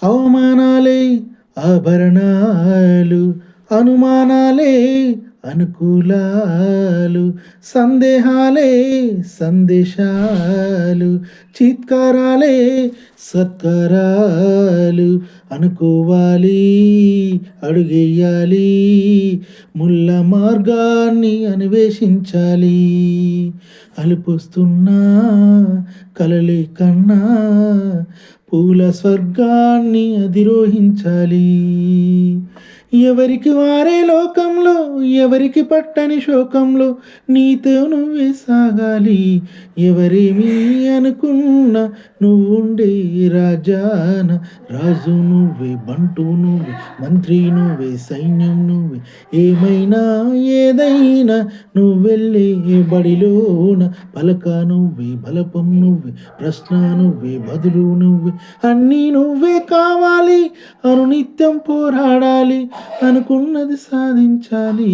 అవమానాలే ఆభరణాలు, అనుమానాలే అనుకూలాలు, సందేహాలే సందేశాలు, చిత్కారాలే సత్కారాలు. అనుకోవాలి, అడుగెయ్యాలి, ముళ్ళ మార్గాన్ని అన్వేషించాలి. అలుపొస్తున్నా కలలే కన్నా పూల స్వర్గాన్ని అధిరోహించాలి. ఎవరికి వారే లోకంలో, ఎవరికి పట్టని శోకంలో, నీతో నువ్వే సాగాలి. ఎవరేమీ అనుకున్నా నువ్వుండే రాజాన, రాజు నువ్వే, బంటు నువ్వే, మంత్రి నువ్వే, సైన్యం నువ్వే, ఏమైనా ఏదైనా నువ్వెళ్ళే బడిలోన పలక నువ్వే, బలపం నువ్వే, ప్రశ్న నువ్వే, బదులు నువ్వే, అన్నీ నువ్వే కావాలి. అనునిత్యం పోరాడాలి, అనుకున్నది సాధించాలి.